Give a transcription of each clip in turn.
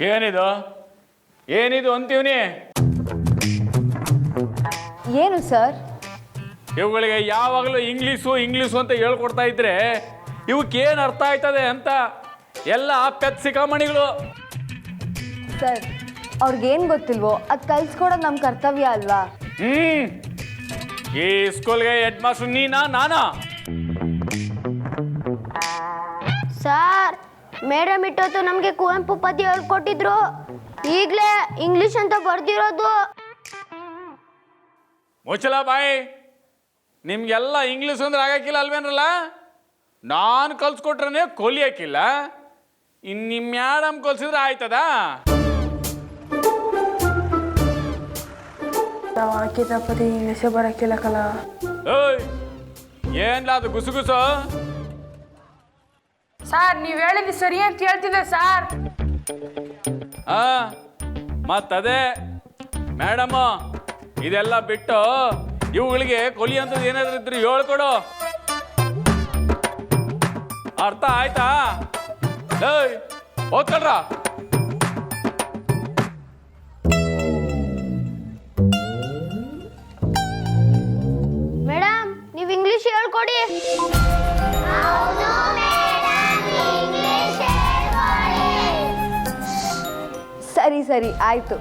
ಏನಿದು ಏನಿದು ಅಂತೀವ್ನಿ? ಏನು ಸರ್? ಇವುಗಳಿಗೆ ಯಾವಾಗಲೂ ಇಂಗ್ಲೀಷು ಅಂತ ಹೇಳ್ಕೊಡ್ತಾ ಇದ್ರೆ ಇವಕ್ಕೇನು ಅರ್ಥ ಆಯ್ತದೆ ಅಂತ ಎಲ್ಲ ಪೆತ್ಸಿಕಾಮಣಿಗಳು. ಸರ್, ಅವ್ರಿಗೇನು ಗೊತ್ತಿಲ್ವೋ ಅದು ಕಲ್ಸ್ಕೊಡೋದು ನಮ್ಮ ಕರ್ತವ್ಯ ಅಲ್ವಾ? ಈ ಸ್ಕೂಲ್ಗೆ ಹೆಡ್ ಮಾಸ್ಟರ್ ನೀನಾ ನಾನಾ? ಸರ್, ಮೇಡಮ್ ಇಟ್ಟೊತ್ತು ನಮಗೆ ಕುವೆಂಪು ಪದ್ಯ ಹೇಳ್ಕೊಟ್ಟಿದ್ರು. ಈಗಲೇ ಇಂಗ್ಲಿಷ್ ಅಂತ ಬರ್ದಿರೋದು. ಮುಚ್ಚಲ ಬಾಯಿ, ನಿಮ್ಗೆಲ್ಲ ಇಂಗ್ಲೀಷ್ ಅಂದ್ರೆ ಆಗಕ್ಕಿಲ್ಲ ಅಲ್ವೇನಲ್ಲ? ನಾನು ಕಲ್ಸ್ಕೊಟ್ರೆ ಕೊಲಿಯಕ್ಕಿಲ್ಲ, ಇನ್ನು ನಿಮ್ಮ ಮೇಡಮ್ ಕಲ್ಸಿದ್ರೆ ಆಯ್ತದ? ನಾವು ಹಾಕಿದ ಪದ ಇಂಗ್ಲೀಷೇ ಬರೋಕ್ಕಿಲ್ಲ ಕಲ. ಓಯ್, ಏನ್ಲ ಅದು ಗುಸುಗುಸು? ಸರ್, ನೀವು ಹೇಳಿದ್ದು ಸರಿ ಅಂತ ಹೇಳ್ತಿದ್ದೆ ಸರ್. ಮತ್ತದೇ ಮೇಡಮ್, ಇದೆಲ್ಲ ಬಿಟ್ಟು ಇವುಗಳಿಗೆ ಕೊಲಿ ಅಂತದ್ದು ಏನಾದ್ರು ಇದ್ರೆ ಹೇಳ್ಕೊಡು. ಅರ್ಥ ಆಯ್ತಾ? ಏಯ್, ಓದ್ಕೊಳ್ರ. ಮೇಡಮ್, ನೀವು ಇಂಗ್ಲಿಷ್ ಹೇಳ್ಕೊಡಿ. ಸರಿ ಸರಿ ಆಯಿತು.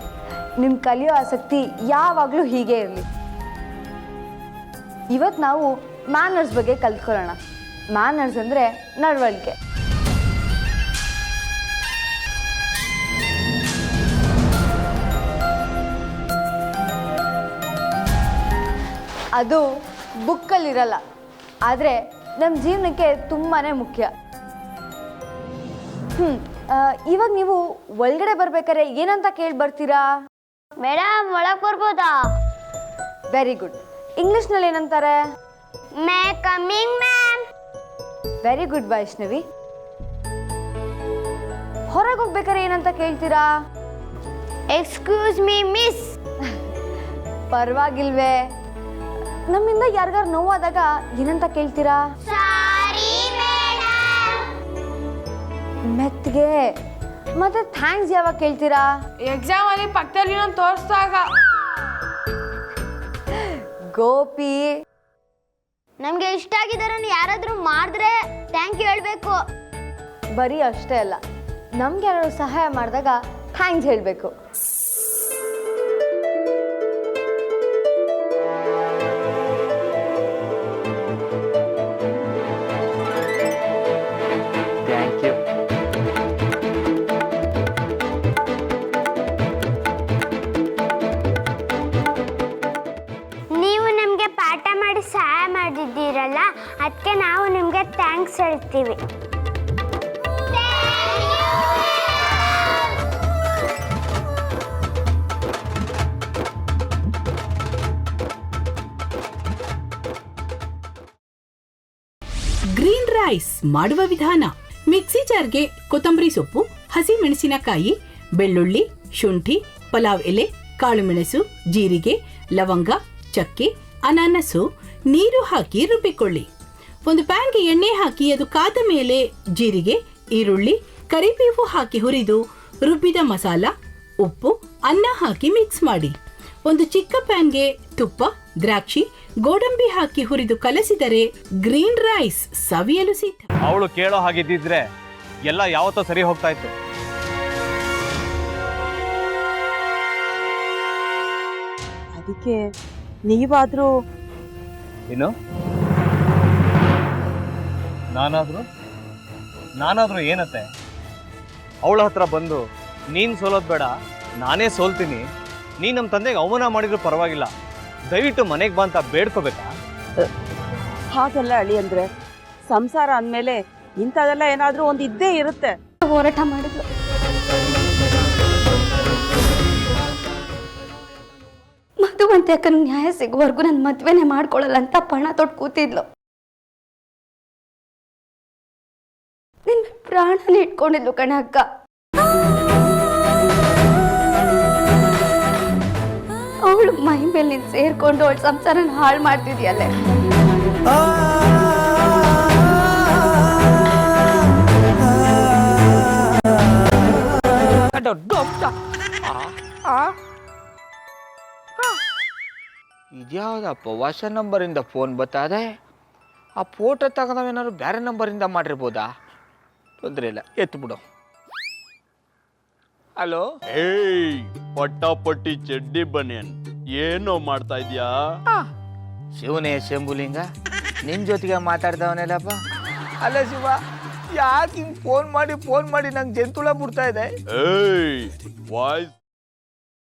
ನಿಮ್ಮ ಕಲಿಯೋ ಆಸಕ್ತಿ ಯಾವಾಗಲೂ ಹೀಗೆ ಇರಲಿ. ಇವತ್ತು ನಾವು ಮ್ಯಾನರ್ಸ್ ಬಗ್ಗೆ ಕಲ್ತ್ಕೊಳ್ಳೋಣ. ಮ್ಯಾನರ್ಸ್ ಅಂದರೆ ನಡವಳಿಕೆ. ಅದು ಬುಕ್ಕಲ್ಲಿರಲ್ಲ, ಆದರೆ ನಮ್ಮ ಜೀವನಕ್ಕೆ ತುಂಬಾ ಮುಖ್ಯ. ಇವಾಗ ನೀವು ಒಳಗಡೆ ಬರ್ಬೇಕಾದ್ರೆ ಏನಂತ ಕೇಳಿ ಬರ್ತೀರಾ? ಮೇಡಮ್, ಒಳಗೆ ಬರ್ಬೋದಾ? Very good. ಇಂಗ್ಲಿಷ್ನಲ್ಲಿ ಏನಂತಾರೆ? May coming ma'am. Very good Vaishnavi. ಹೊರಗೆ ಹೋಗ್ಬೇಕಾದ್ರೆ ಏನಂತ ಕೇಳ್ತೀರಾ? Excuse me miss. ಪರವಾಗಿಲ್ವೇ? ನಮ್ಮಿಂದ ಯಾರಿಗಾರು ನೋವಾದಾಗ ಏನಂತ ಕೇಳ್ತೀರಾ? Sorry madam. ಮೆತ್ಗೆ. ಮತ್ತೆ ಥ್ಯಾಂಕ್ಸ್ ಯಾವಾಗ ಕೇಳ್ತೀರಾ? ಎಕ್ಸಾಮ್ ಅಲ್ಲಿ ಪಕ್ಕದಲ್ಲಿ ನಾನು ತೋರಿಸಿದಾಗ. ಗೋಪಿ, ನಮಗೆ ಇಷ್ಟ ಆಗಿದ್ದಾರನ್ನು ಯಾರಾದರೂ ಮಾಡಿದ್ರೆ ಥ್ಯಾಂಕ್ ಯು ಹೇಳಬೇಕು. ಬರೀ ಅಷ್ಟೇ ಅಲ್ಲ, ನಮ್ಗೆ ಯಾರು ಸಹಾಯ ಮಾಡಿದಾಗ ಥ್ಯಾಂಕ್ಸ್ ಹೇಳಬೇಕು. Thank you. ನೀವು ನಮಗೆ ಪಾಠ ಮಾಡಿ ಸಹಾಯ ಮಾಡಿದ್ದೀರಲ್ಲ, ಅದಕ್ಕೆ ನಾವು ನಿಮಗೆ ಥ್ಯಾಂಕ್ಸ್ ಹೇಳ್ತೀವಿ. ಗ್ರೀನ್ ರೈಸ್ ಮಾಡುವ ವಿಧಾನ: ಮಿಕ್ಸಿ ಜಾರ್ಗೆ ಕೊತ್ತಂಬರಿ ಸೊಪ್ಪು, ಹಸಿ ಮೆಣಸಿನಕಾಯಿ, ಬೆಳ್ಳುಳ್ಳಿ, ಶುಂಠಿ, ಪಲಾವ್ ಎಲೆ, ಕಾಳುಮೆಣಸು, ಜೀರಿಗೆ, ಲವಂಗ, ಚಕ್ಕೆ, ಅನಾನಸು, ನೀರು ಹಾಕಿ ರುಬ್ಬಿಕೊಳ್ಳಿ. ಒಂದು ಪ್ಯಾನ್ಗೆ ಎಣ್ಣೆ ಹಾಕಿ ಅದು ಕಾದ ಮೇಲೆ ಜೀರಿಗೆ, ಈರುಳ್ಳಿ, ಕರಿಬೇವು ಹಾಕಿ ಹುರಿದು ರುಬ್ಬಿದ ಮಸಾಲ, ಉಪ್ಪು, ಅನ್ನ ಹಾಕಿ ಮಿಕ್ಸ್ ಮಾಡಿ. ಒಂದು ಚಿಕ್ಕ ಪ್ಯಾನ್ಗೆ ತುಪ್ಪ, ದ್ರಾಕ್ಷಿ, ಗೋಡಂಬಿ ಹಾಕಿ ಹುರಿದು ಕಲಸಿದರೆ ಗ್ರೀನ್ ರೈಸ್ ಸವಿಯಲು ಸಿದ್ಧ. ಅವಳು ಕೇಳೋ ಹಾಗಿದ್ದಿದ್ರೆ ಎಲ್ಲ ಯಾವತ್ತೋ ಸರಿ ಹೋಗ್ತಾ ಇತ್ತು. ಅದಕ್ಕೆ ನೀವಾದ್ರೂ ಏನು? ನಾನಾದ್ರೂ ಏನತ್ತೆ? ಅವಳ ಹತ್ರ ಬಂದು ನೀನು ಸೋಲೋದು ಬೇಡ, ನಾನೇ ಸೋಲ್ತೀನಿ, ನೀನು ನಮ್ಮ ತಂದೆಗೆ ಅವಮಾನ ಮಾಡಿದ್ರು ಪರವಾಗಿಲ್ಲ, ದಯವಿಟ್ಟು ಮನೆಗೆ ಬಾ ಅಂತ ಬೇಡ್ಕೋಬೇಕಾ? ಹಾಗೆಲ್ಲ ಅಳಿ ಅಂದ್ರೆ ಸಂಸಾರ ಅಂದಮೇಲೆ ಇಂಥದೆಲ್ಲ ಏನಾದ್ರೂ ಒಂದು ಇದ್ದೇ ಇರುತ್ತೆ. ಹೋರಾಟ ಮಾಡಿದ್ಲು. ಮಧುವಂತೆ ಅಕ್ಕನ ನ್ಯಾಯ ಸಿಗುವವರೆಗೂ ನನ್ನ ಮದ್ವೆನೇ ಮಾಡ್ಕೊಳ್ಳಲ್ಲ ಅಂತ ಪಣ ತೊಟ್ಟು ಕೂತಿದ್ಲು. ನಿನ್ನ ಪ್ರಾಣನೇ ಇಟ್ಕೊಂಡಿದ್ಲು ಕಣ ಅಕ್ಕ. ಅವಳು ಮೈ ಮೇಲೆ ನೀನು ಸೇರ್ಕೊಂಡು ಅವಳ ಸಂಸಾರನ ಹಾಳು ಮಾಡ್ತಿದ್ಯಲ್ಲೇ. ದೊಡ್ಡ ಇದ್ಯಾವುದಪ್ಪ ಹೊಸ ನಂಬರಿಂದ ಫೋನ್ ಬತ್ತದೆ. ಆ ಫೋಟೋ ತಗೊಂಡವೇನಾದ್ರು ಬೇರೆ ನಂಬರಿಂದ ಮಾಡಿರ್ಬೋದಾ? ತೊಂದರೆ ಇಲ್ಲ, ಎತ್ತು ಬಿಡು. ಹಲೋ, ಏಯ್ ಪಟ್ಟಾಪಟ್ಟಿ ಚಡ್ಡಿ ಬನಿಯನ್, ಏನೋ ಮಾಡ್ತಾ ಇದ್ಯಾ? ಶಿವನೇ ಶಂಭುಲಿಂಗ, ನಿನ್ನ ಜೊತೆಗೆ ಮಾತಾಡ್ದವನೇಲಪ್ಪ. ಅಲ್ಲ ಶಿವ, ಯಾಕೆ ಹಿಂಗೆ ಫೋನ್ ಮಾಡಿ ನಂಗೆ ಜಂತುಳ ಬಿಡ್ತಾ ಇದೆ? ಏಯ್ ವಾಯ್ಸ್